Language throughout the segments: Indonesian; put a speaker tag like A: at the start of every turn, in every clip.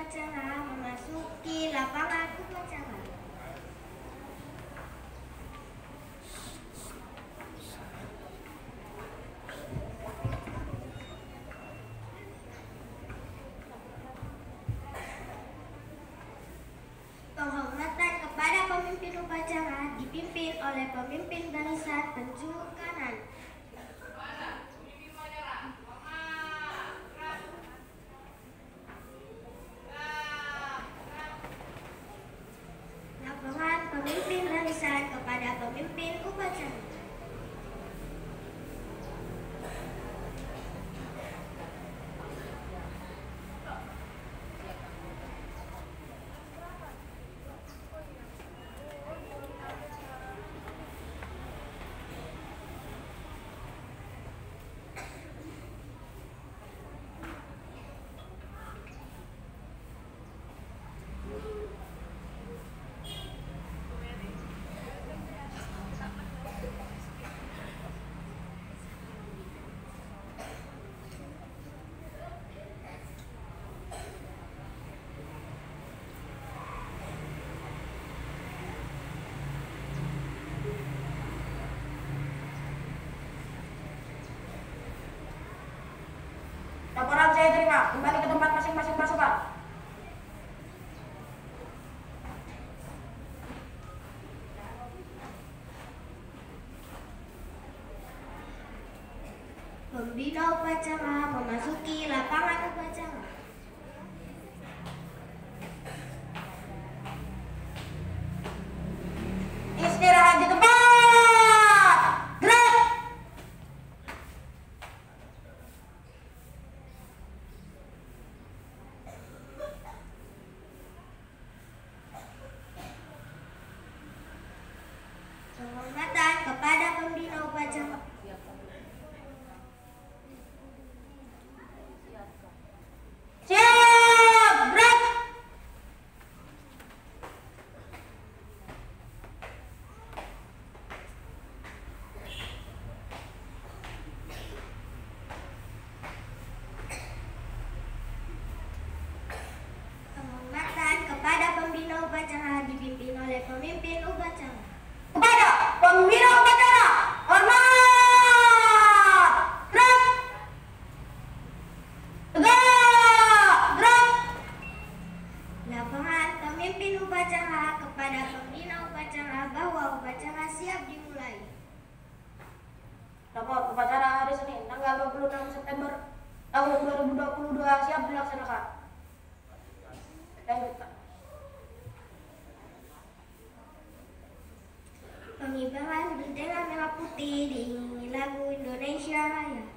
A: upacara memasuki lapangan upacara. Penghormatan kepada pemimpin upacara dipimpin oleh pemimpin barisan penjuru kanan. Laporan pemimpin barisan kepada pemimpin upacara.
B: Laporan saya terima. Kembali ke tempat masing-masing pasukan.
A: Pembina upacara memasuki lapangan upacara.
B: Istirahat di tempat. Gerak.
A: Penghormatan kepada pembina upacara.
B: Siap. Gerak.
A: Penghormatan kepada pembina upacara dipimpin oleh pemimpin upacara.
B: Kepada pembina upacara, hormat. Gerak. Tegak. Gerak.
A: Laporan pemimpin upacara kepada pembina upacara bahwa upacara siap dimulai.
B: Lapor upacara hari Senin tanggal 26 September tahun 2022 siap dilaksanakan. Lanjutkan.
A: Pengibaran bendera merah putih diiringi lagu Indonesia Raya.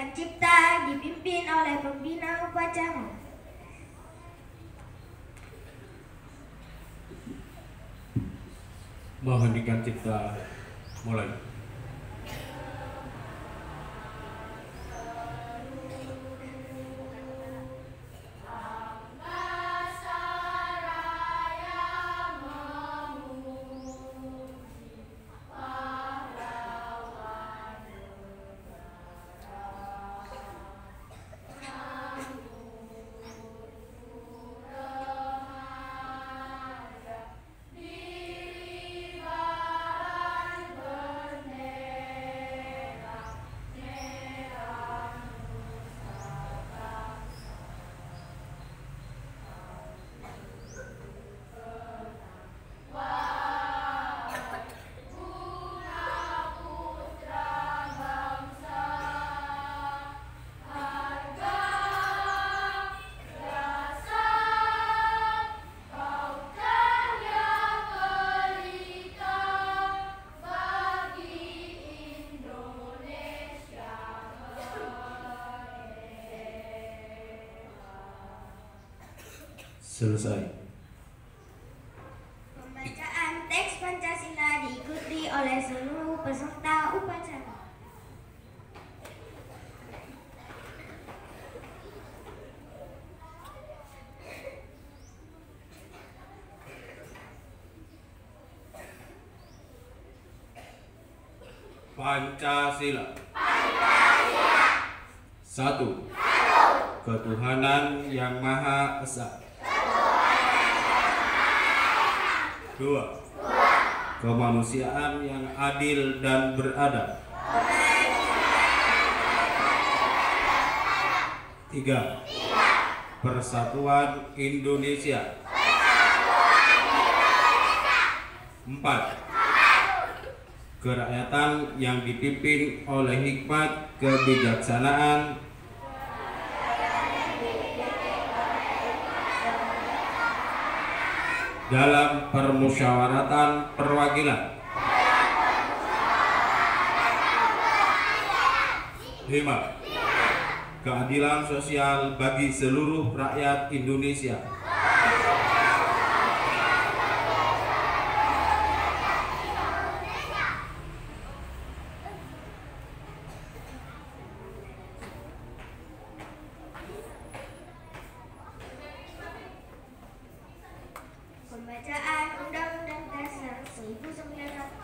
A: Sang Cipta dipimpin oleh pembina upacara.
C: Mengheningkan cipta, mulai. Selesai.
A: Pembacaan teks Pancasila diikuti oleh seluruh peserta upacara.
C: Pancasila. Satu. Ketuhanan yang Maha Esa. Dua. Kemanusiaan yang adil dan beradab. Tiga. Persatuan Indonesia. Empat. Kerakyatan yang dipimpin oleh hikmat kebijaksanaan dalam permusyawaratan perwakilan. 5. Keadilan sosial bagi seluruh rakyat Indonesia.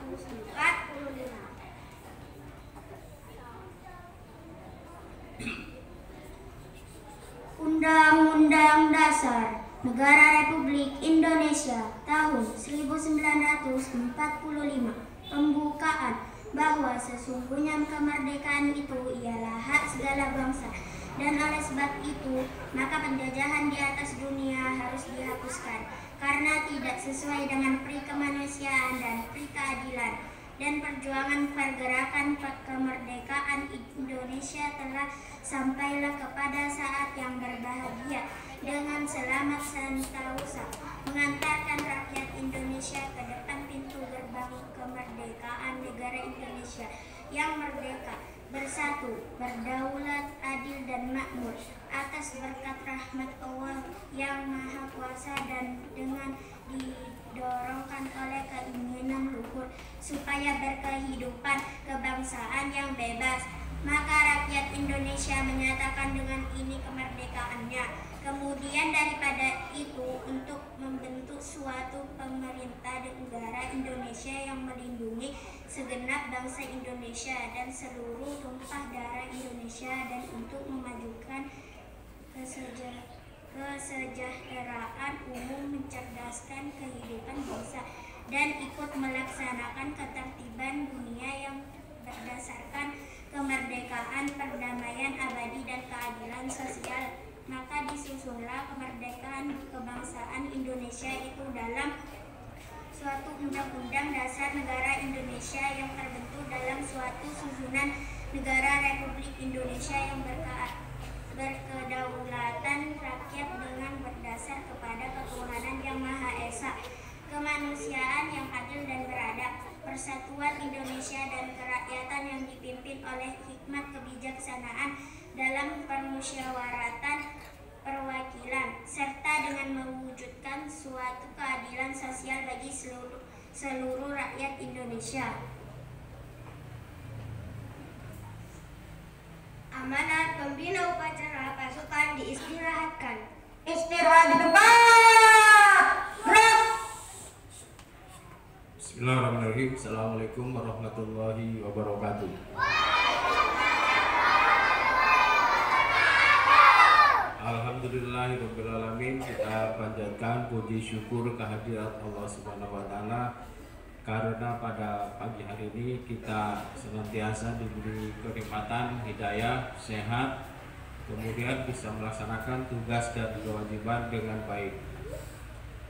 A: 1945. Undang-Undang Dasar Negara Republik Indonesia tahun 1945 pembukaan bahwa sesungguhnya kemerdekaan itu ialah hak segala bangsa, dan oleh sebab itu maka penjajahan di atas dunia harus dihapuskan karena tidak sesuai dengan pri kemanusiaan dan pri keadilan. Dan perjuangan pergerakan kemerdekaan Indonesia telah sampailah kepada saat yang berbahagia dengan selamat sentosa mengantarkan rakyat Indonesia ke depan pintu gerbang kemerdekaan negara Indonesia yang merdeka, bersatu, berdaulat, adil dan makmur atas berkat rahmat Allah yang Maha Kuasa, dan dengan didorongkan oleh keinginan luhur supaya berkehidupan kebangsaan yang bebas, maka rakyat Indonesia menyatakan dengan ini kemerdekaannya. Kemudian daripada itu, untuk membentuk suatu pemerintah negara Indonesia yang melindungi segenap bangsa Indonesia dan seluruh tumpah darah Indonesia, dan untuk memajukan kesejahteraan umum, mencerdaskan kehidupan bangsa, dan ikut melaksanakan ketertiban dunia yang berdasarkan kemerdekaan, perdamaian abadi dan keadilan sosial. Maka disusunlah kemerdekaan kebangsaan Indonesia itu dalam suatu Undang-Undang Dasar Negara Indonesia yang terbentuk dalam suatu susunan negara Republik Indonesia yang berkedaulatan rakyat dengan berdasar kepada ketuhanan yang Maha Esa, kemanusiaan yang adil dan beradab, persatuan Indonesia dan kerakyatan yang dipimpin oleh hikmat kebijaksanaan dalam permusyawaratan perwakilan, serta dengan mewujudkan suatu keadilan sosial bagi seluruh rakyat Indonesia. Amanat pembina upacara pasukan diistirahatkan.
B: Istirahat di tempat. Gerak.
C: Bismillahirrahmanirrahim. Assalamualaikum warahmatullahi wabarakatuh. Alhamdulillahirrahmanirrahim. Kita panjatkan puji syukur kehadirat Allah Subhanahu wa Ta'ala, karena pada pagi hari ini kita senantiasa diberi kenikmatan, hidayah, sehat, kemudian bisa melaksanakan tugas dan kewajiban dengan baik.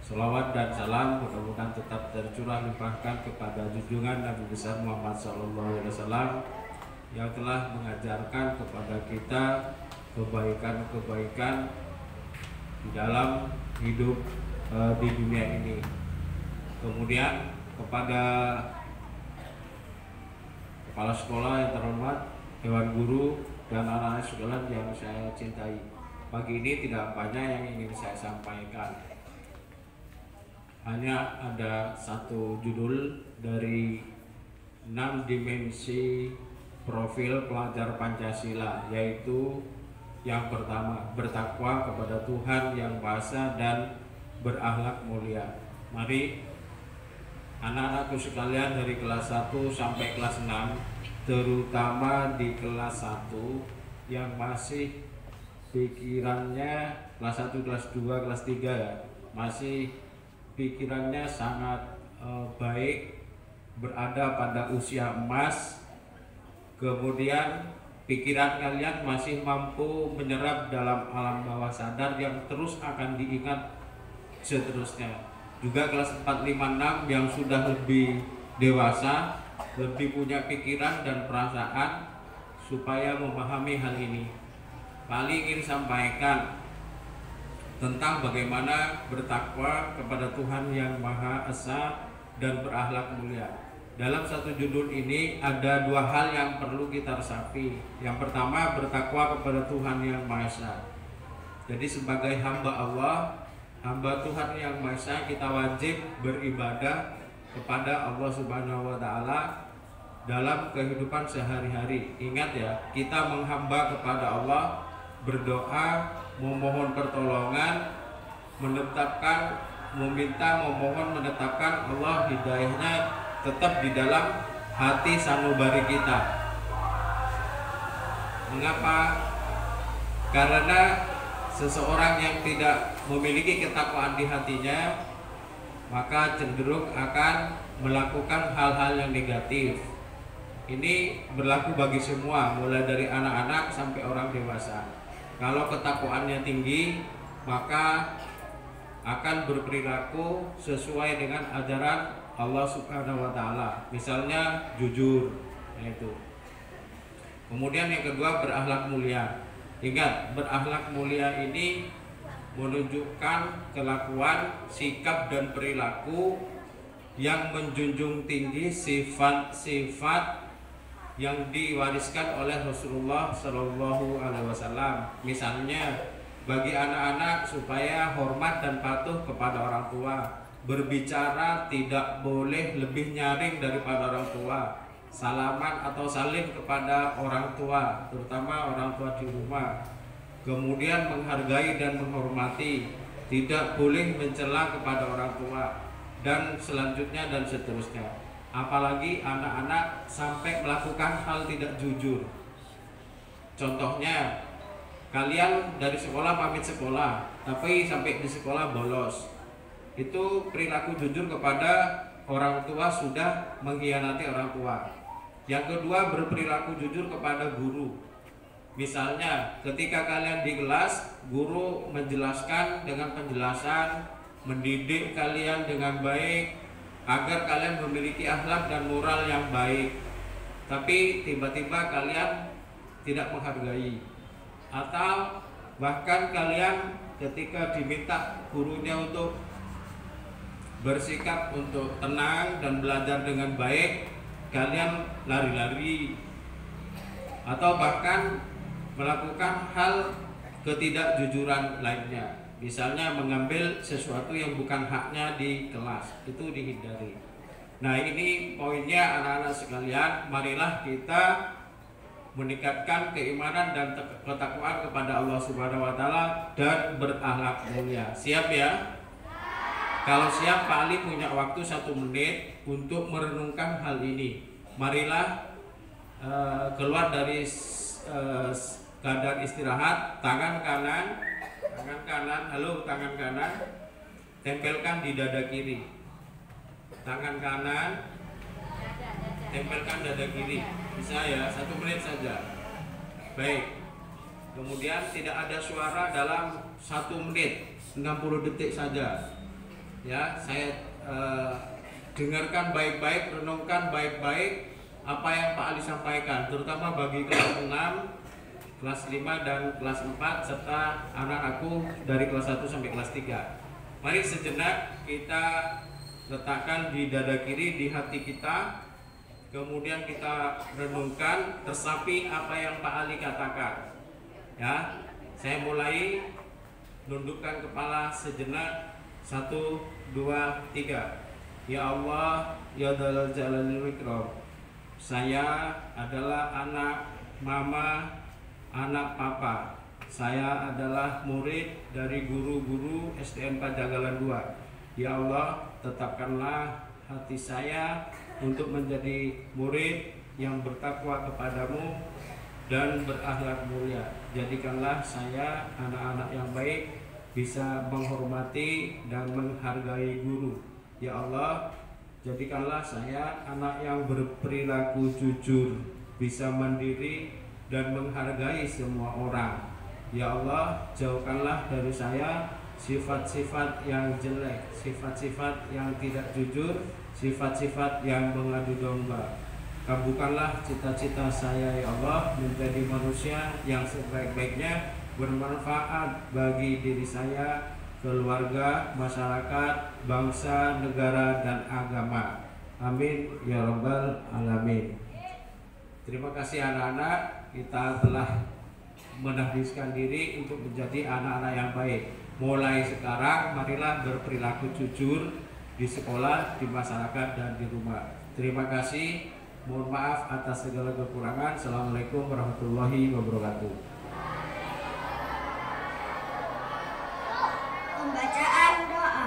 C: Salawat dan salam mudah-mudahan tetap tercurah limpahkan kepada junjungan Nabi besar Muhammad SAW yang telah mengajarkan kepada kita kebaikan-kebaikan di dalam hidup di dunia ini. Kemudian kepada kepala sekolah yang terhormat, dewan guru, dan anak-anak sekalian yang saya cintai, pagi ini tidak banyak yang ingin saya sampaikan. Hanya ada satu judul dari 6 dimensi profil pelajar Pancasila, yaitu yang pertama, bertakwa kepada Tuhan Yang Maha Esa dan berakhlak mulia. Mari anak-anakku sekalian dari kelas 1 sampai kelas 6, terutama di kelas 1 yang masih pikirannya kelas 1, kelas 2, kelas 3 ya, masih pikirannya sangat baik, berada pada usia emas, kemudian pikiran kalian masih mampu menyerap dalam alam bawah sadar yang terus akan diingat seterusnya. Juga kelas 4, 5, 6 yang sudah lebih dewasa, lebih punya pikiran dan perasaan supaya memahami hal ini. Paling ingin sampaikan tentang bagaimana bertakwa kepada Tuhan Yang Maha Esa dan berakhlak mulia. Dalam satu judul ini ada 2 hal yang perlu kita resapi. Yang pertama, bertakwa kepada Tuhan Yang Maha Esa. Jadi sebagai hamba Allah, hamba Tuhan Yang Maha Esa, kita wajib beribadah kepada Allah Subhanahu wa Ta'ala dalam kehidupan sehari-hari. Ingat ya, kita menghamba kepada Allah, berdoa, memohon pertolongan, memohon menetapkan Allah hidayahnya tetap di dalam hati sanubari kita. Mengapa? Karena seseorang yang tidak memiliki ketakwaan di hatinya, maka cenderung akan melakukan hal-hal yang negatif. Ini berlaku bagi semua, mulai dari anak-anak sampai orang dewasa. Kalau ketakwaannya tinggi, maka akan berperilaku sesuai dengan ajaran Allah Subhanahu wa Ta'ala. Misalnya jujur, itu. Kemudian yang kedua, berakhlak mulia. Ingat, berakhlak mulia ini menunjukkan kelakuan, sikap dan perilaku yang menjunjung tinggi sifat-sifat yang diwariskan oleh Rasulullah Shallallahu Alaihi Wasallam. Misalnya, bagi anak-anak supaya hormat dan patuh kepada orang tua. Berbicara tidak boleh lebih nyaring daripada orang tua. Salaman atau salim kepada orang tua, terutama orang tua di rumah. Kemudian menghargai dan menghormati, tidak boleh mencela kepada orang tua, dan selanjutnya dan seterusnya. Apalagi anak-anak sampai melakukan hal tidak jujur. Contohnya, kalian dari sekolah pamit sekolah, tapi sampai di sekolah bolos. Itu perilaku jujur kepada orang tua sudah mengkhianati orang tua. Yang kedua, berperilaku jujur kepada guru. Misalnya, ketika kalian di kelas, guru menjelaskan dengan penjelasan, mendidik kalian dengan baik agar kalian memiliki akhlak dan moral yang baik. Tapi tiba-tiba kalian tidak menghargai, atau bahkan kalian ketika diminta gurunya untuk bersikap untuk tenang dan belajar dengan baik, kalian lari-lari, atau bahkan melakukan hal ketidakjujuran lainnya. Misalnya mengambil sesuatu yang bukan haknya di kelas, itu dihindari. Nah, ini poinnya anak-anak sekalian, marilah kita meningkatkan keimanan dan ketakwaan kepada Allah Subhanahu wa taala dan berakhlak mulia. Siap ya? Kalau siap, Pak Ali punya waktu 1 menit untuk merenungkan hal ini. Marilah keluar dari keadaan istirahat, tangan kanan, halo, tangan kanan tempelkan di dada kiri. Tangan kanan tempelkan dada kiri. Bisa ya, 1 menit saja. Baik. Kemudian tidak ada suara dalam 1 menit, 60 detik saja. Ya, saya dengarkan baik-baik, renungkan baik-baik apa yang Pak Ali sampaikan, terutama bagi kelas 6, kelas 5 dan kelas 4 serta anak aku dari kelas 1 sampai kelas 3. Mari sejenak kita letakkan di dada kiri, di hati kita. Kemudian kita renungkan, resapi apa yang Pak Ali katakan. Ya, saya mulai, nundukkan kepala sejenak. 1, 2, 3. Ya Allah, ya Dzal Jalali wal Ikram, saya adalah anak mama, anak papa. Saya adalah murid dari guru-guru SDN Pajagalan 2. Ya Allah, tetapkanlah hati saya untuk menjadi murid yang bertakwa kepadamu dan berakhlak mulia. Jadikanlah saya anak-anak yang baik, bisa menghormati dan menghargai guru. Ya Allah, jadikanlah saya anak yang berperilaku jujur, bisa mandiri dan menghargai semua orang. Ya Allah, jauhkanlah dari saya sifat-sifat yang jelek, sifat-sifat yang tidak jujur, sifat-sifat yang mengadu domba. Kabulkanlah cita-cita saya ya Allah, menjadi manusia yang sebaik-baiknya, bermanfaat bagi diri saya, keluarga, masyarakat, bangsa, negara, dan agama. Amin ya rabbal alamin. Terima kasih anak-anak, kita telah mendahulukan diri untuk menjadi anak-anak yang baik. Mulai sekarang marilah berperilaku jujur di sekolah, di masyarakat, dan di rumah. Terima kasih. Mohon maaf atas segala kekurangan. Assalamualaikum warahmatullahi wabarakatuh.
A: Pembacaan doa.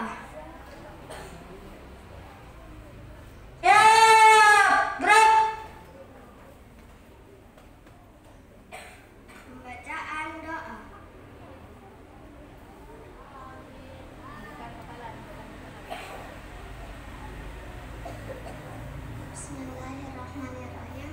A: Pembacaan doa. Bismillahirrahmanirrahim.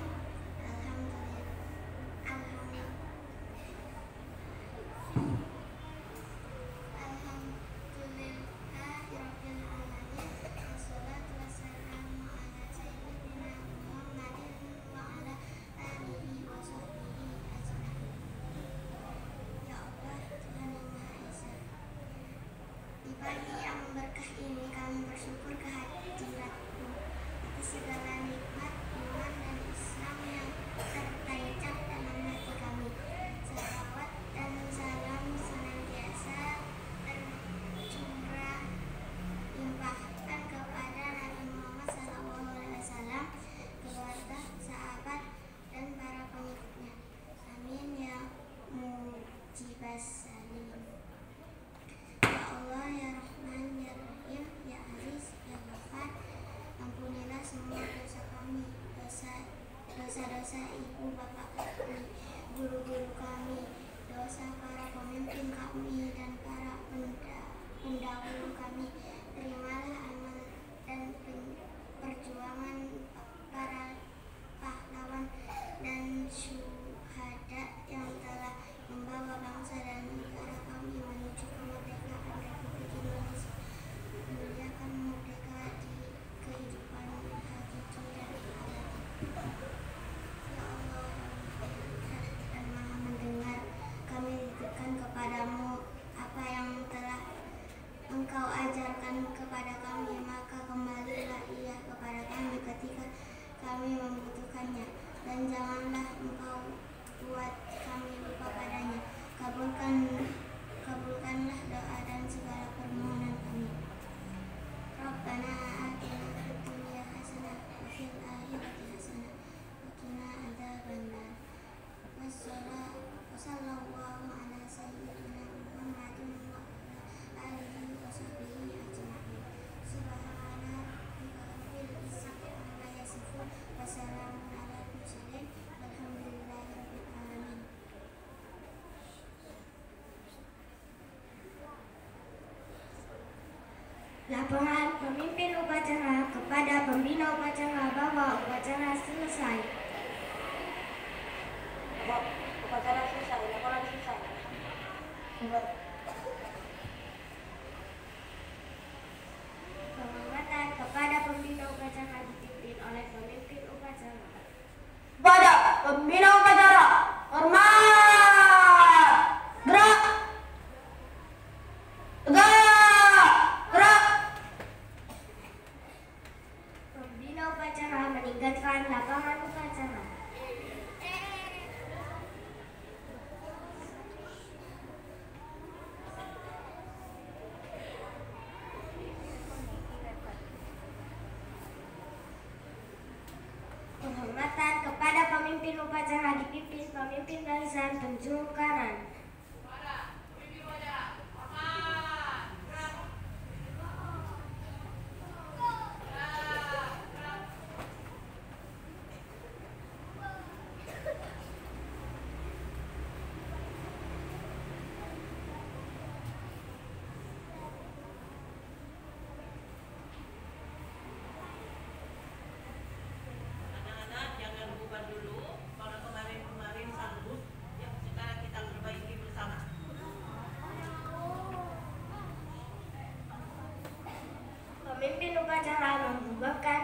A: Laporan pemimpin upacara kepada pembina upacara bahwa upacara selesai.
B: Upacara selesai, laporan selesai.
A: Penghormatan kepada pembina upacara dipimpin oleh pemimpin upacara.
B: Kepada pembina upacara, hormat! Gerak! Tegak! Gerak!
A: Pembina upacara meninggalkan lapangan upacara. Penghormatan kepada pemimpin upacara dipimpin pemimpin barisan penjuru kanan.
D: Anak-anak jangan bubar dulu, kalau kemarin-kemarin sanggup, ya sekarang kita perbaiki bersama.
A: Pemimpin upacara membubarkan